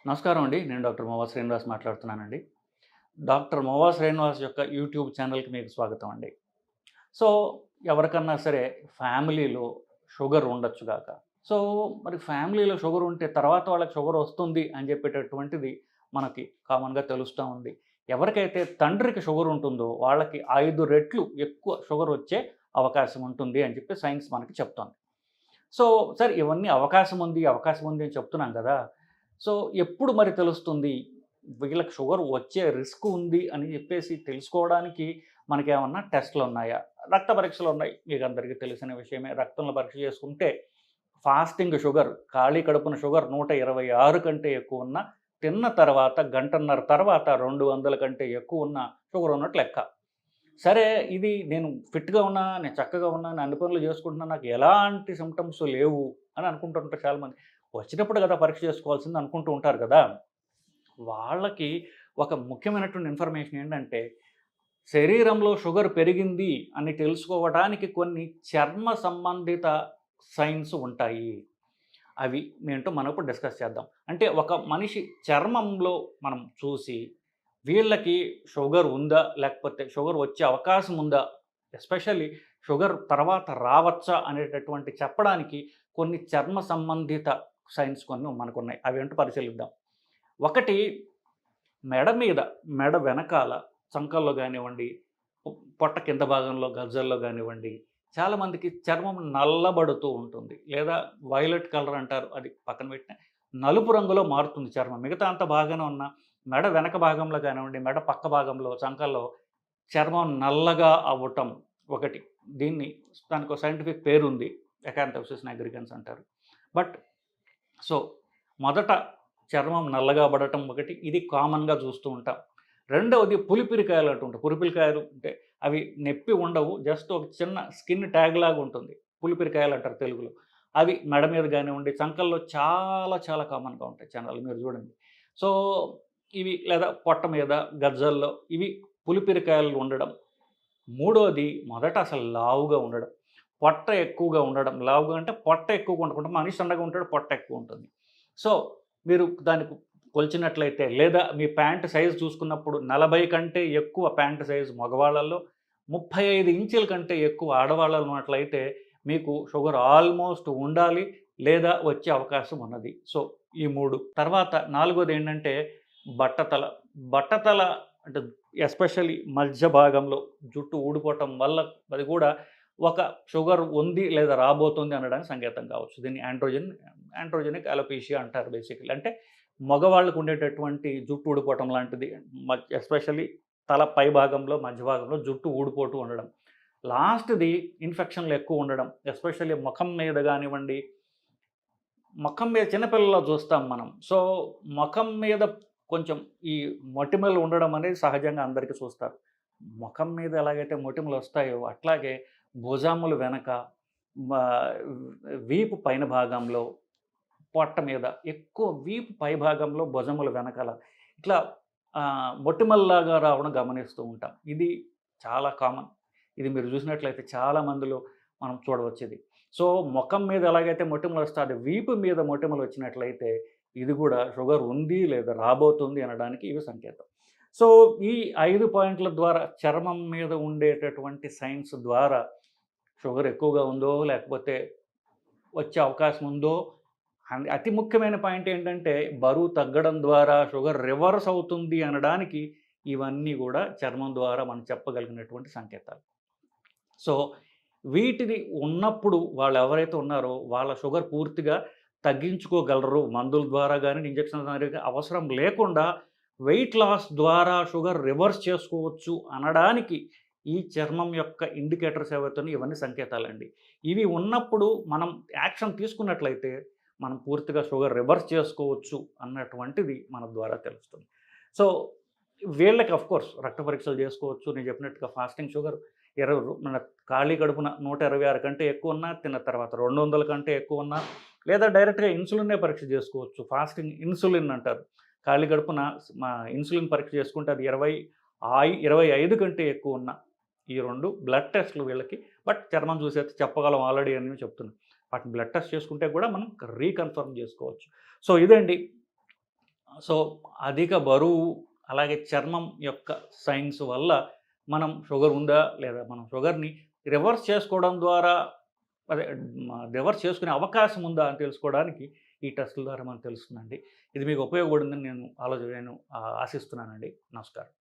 నమస్కారం అండి. నేను డాక్టర్ మోవా శ్రీనివాస్ మాట్లాడుతున్నానండి. డాక్టర్ మోవా శ్రీనివాస్ యొక్క యూట్యూబ్ ఛానల్‌కి మీకు స్వాగతం అండి. సో, ఎవరికన్నా సరే ఫ్యామిలీలో షుగర్ ఉండొచ్చు గాక. సో, మరి ఫ్యామిలీలో షుగర్ ఉంటే తర్వాత వాళ్ళకి షుగర్ వస్తుంది అని చెప్పేటటువంటిది మనకి కామన్‌గా తెలుస్తా ఉంది. ఎవరికైతే తండ్రికి షుగర్ ఉంటుందో వాళ్ళకి 5 రెట్లు ఎక్కువ షుగర్ వచ్చే అవకాశం ఉంటుంది అని చెప్పి సైన్స్ మనకి చెప్తోంది. సో, సరే ఇవన్నీ అవకాశం ఉంది అని చెప్తున్నాం గదా! సో, ఎప్పుడు మరి తెలుస్తుంది? వీళ్ళకి షుగర్ వచ్చే రిస్క్ ఉంది అని చెప్పేసి తెలుసుకోవడానికి మనకేమన్నా టెస్ట్‌లున్నాయా? రక్త పరీక్షలున్నాయి. మీకందరికీ తెలిసిన విషయమే. రక్తంలో పరీక్ష చేసుకుంటే ఫాస్టింగ్ షుగర్, ఖాళీ కడుపున షుగర్ 126 కంటే ఎక్కువున్న, తిన్న తర్వాత గంటన్నర తర్వాత 200 కంటే ఎక్కువున్న షుగర్ ఉన్నట్టు లెక్క. సరే ఇది నేను ఫిట్‌గా ఉన్నా, నేను చక్కగా ఉన్నా, నేను అన్ని పనులు చేసుకుంటున్నా, నాకు ఎలాంటి సింప్టమ్స్ లేవు అని అనుకుంటుంటారు చాలామంది. వచ్చినప్పుడు కదా పరీక్ష చేసుకోవాల్సింది అనుకుంటూ ఉంటారు కదా! వాళ్ళకి ఒక ముఖ్యమైనటువంటి ఇన్ఫర్మేషన్ ఏంటంటే, శరీరంలో షుగర్ పెరిగింది అని తెలుసుకోవడానికి కొన్ని చర్మ సంబంధిత సైన్స్ ఉంటాయి. అవి ఏంటో మనం ఇప్పుడు డిస్కస్ చేద్దాం. అంటే ఒక మనిషి చర్మంలో మనం చూసి, వీళ్ళకి షుగర్ ఉందా? లేకపోతే షుగర్ వచ్చే అవకాశం ఉందా? ఎస్పెషల్లీ షుగర్ తర్వాత రావచ్చా? అనేటటువంటి చెప్పడానికి కొన్ని చర్మ సంబంధిత సైన్స్ కొన్ని మనకున్నాయి. అవేంటో పరిశీలిద్దాం. ఒకటి మెడ మీద, మెడ వెనకాల చంకల్లో గానివ్వండి, పొట్ట కింద భాగంలో గజ్జల్లో గానివ్వండి, చాలామందికి చర్మం నల్లబడుతూ ఉంటుంది. లేదా వైలెట్ కలర్ అంటారు. అది పక్కన పెట్టిన నలుపు రంగులో మారుతుంది చర్మం. మిగతా అంతా బాగానే ఉన్నా మెడ వెనక భాగంలో కానివ్వండి, మెడ పక్క భాగంలో చంకల్లో చర్మం నల్లగా అవ్వటం ఒకటి. దీన్ని దానికో సైంటిఫిక్ పేరుంది. ఎకాంథోసిస్ నిగ్రికన్స్ అంటారు. బట్ సో, మొదట చర్మం నల్లగా పడటం ఒకటి. ఇది కామన్‌గా చూస్తూ ఉంటాం. రెండవది పులిపిరికాయలు అంటుంటాం. పులిపిరికాయలు అంటే అవి నొప్పి ఉండవు. జస్ట్ ఒక చిన్న స్కిన్ ట్యాగ్ లాగా ఉంటుంది. పులిపిరికాయలు అంటారు తెలుగులో. అవి మెడ మీద గానివ్వండి, చంకల్లో చాలా చాలా కామన్‌గా ఉంటాయి. మీరు చూడండి. సో, ఇవి లేదా పొట్ట మీద, గజ్జల్లో ఇవి పులిపిరికాయలు ఉండడం. మూడోది మొదట అసలు లావుగా ఉండడం. పొట్ట ఎక్కువగా ఉండడం. లావుగా అంటే పొట్ట ఎక్కువగా ఉండకుండా మనిషి సన్నగా ఉంటాడు, పొట్ట ఎక్కువ ఉంటుంది. సో, మీరు దానికి కొలిచినట్లయితే లేదా మీ ప్యాంట్ సైజ్ చూసుకున్నప్పుడు 40 కంటే ఎక్కువ ప్యాంట్ సైజ్ మగవాళ్ళలో, 35 ఇంచుల కంటే ఎక్కువ ఆడవాళ్ళలో ఉన్నట్లయితే మీకు షుగర్ ఆల్మోస్ట్ ఉండాలి లేదా వచ్చే అవకాశం ఉన్నది. సో, ఈ 3. తర్వాత నాలుగోదేంటంటే బట్టతల. బట్టతల అంటే ఎస్పెషల్లీ మధ్య భాగంలో జుట్టు ఊడిపోవటం వల్ల అది కూడా ఒక షుగర్ ఉంది లేదా రాబోతుంది అనడానికి సంకేతం కావచ్చు. దీన్ని యాండ్రోజెనిక్ అలోపేషియా అంటారు బేసికల్లీ. అంటే మగవాళ్ళకు ఉండేటటువంటి జుట్టు ఊడిపోవటం లాంటిది. ఎస్పెషల్లీ తల పై భాగంలో, మధ్య భాగంలో జుట్టు ఊడిపోతూ ఉండడం. లాస్ట్‌ది ఇన్ఫెక్షన్‌లు ఎక్కువ ఉండడం. ఎస్పెషల్లీ ముఖం మీద గానివ్వండి, ముఖం మీద చిన్న పిల్లల్లో చూస్తాం మనం. సో, ముఖం మీద కొంచెం ఈ మొటిమలు ఉండడం అనేది సహజంగా అందరికీ చూస్తారు. ముఖం మీద ఎలాగైతే మొటిమలొస్తాయో అట్లాగే భుజములు వెనక, మా వీపు పైన భాగంలో, పొట్ట మీద ఎక్కువ వీపు పై భాగంలో, భుజముల వెనకాల ఇట్లా మొటిమల్లాగా రావడం గమనిస్తూ ఉంటాం. ఇది చాలా కామన్. ఇది మీరు చూసినట్లయితే చాలా మందిలో మనం చూడవచ్చిది. సో, ముఖం మీద ఎలాగైతే మొటిమలొస్తాయో అది వీపు మీద మొటిమలొచ్చినట్లయితే ఇది కూడా షుగర్ ఉంది లేదా రాబోతుంది అనడానికి ఇవి సంకేతం. సో, ఈ 5 పాయింట్ల ద్వారా చర్మం మీద ఉండేటటువంటి సైన్స్ ద్వారా షుగర్ ఎక్కువగా ఉందో, లేకపోతే వచ్చే అవకాశం ఉందో, అతి ముఖ్యమైన పాయింట్ ఏంటంటే బరువు తగ్గడం ద్వారా షుగర్ రివర్స్ అవుతుంది అనడానికి ఇవన్నీ గూడా చర్మం ద్వారా మనం చెప్పగలిగినటువంటి సంకేతాలు. సో, వీటిని ఉన్నప్పుడు వాళ్ళెవరైతే ఉన్నారో వాళ్ళ షుగర్ పూర్తిగా తగ్గించుకోగలరు. మందుల ద్వారా గాని, ఇంజెక్షన్ల ద్వారా అవసరం లేకుండా వెయిట్ లాస్ ద్వారా షుగర్ రివర్స్ చేసుకోవచ్చు అనడానికి ఈ చర్మం యొక్క ఇండికేటర్స్ ఏవైతున్నాయో ఇవన్నీ సంకేతాలండి. ఇవి ఉన్నప్పుడు మనం యాక్షన్ తీసుకున్నట్లయితే మనం పూర్తిగా షుగర్ రివర్స్ చేసుకోవచ్చు అన్నటువంటిది మన ద్వారా తెలుస్తుంది. సో, వీళ్ళకి ఆఫ్‌కోర్స్ రక్త పరీక్షలు చేసుకోవచ్చు. నేను చెప్పినట్టుగా ఫాస్టింగ్ షుగర్ మన ఖాళీ కడుపున 126 కంటే ఎక్కువున్నా, తిన్న తర్వాత 200 కంటే ఎక్కువున్నా, లేదా డైరెక్ట్‌గా ఇన్సులిన్నే పరీక్ష చేసుకోవచ్చు. ఫాస్టింగ్ ఇన్సులిన్ అంటారు. ఖాళీ కడుపున ఇన్సులిన్ పరీక్ష చేసుకుంటే అది 25 కంటే ఎక్కువున్న ఈ 2 బ్లడ్ టెస్ట్‌లు వీళ్ళకి. బట్ చర్మం చూసైతే చెప్పగలం ఆల్రెడీ అని చెప్తున్నా. వాటిని బ్లడ్ టెస్ట్ చేసుకుంటే కూడా మనం రీకన్ఫర్మ్ చేసుకోవచ్చు. సో, ఇదండి సో అధిక బరువు, అలాగే చర్మం యొక్క సైన్స్ వల్ల మనం షుగర్ ఉందా లేదా, మనం షుగర్‌ని రివర్స్ చేసుకోవడం ద్వారా అదే రివర్స్ చేసుకునే అవకాశం ఉందా అని తెలుసుకోవడానికి ఈ టెస్టుల ద్వారా మనకు తెలుస్తుందండి. ఇది మీకు ఉపయోగపడిందని నేను ఆశిస్తున్నానండి. నమస్కారం.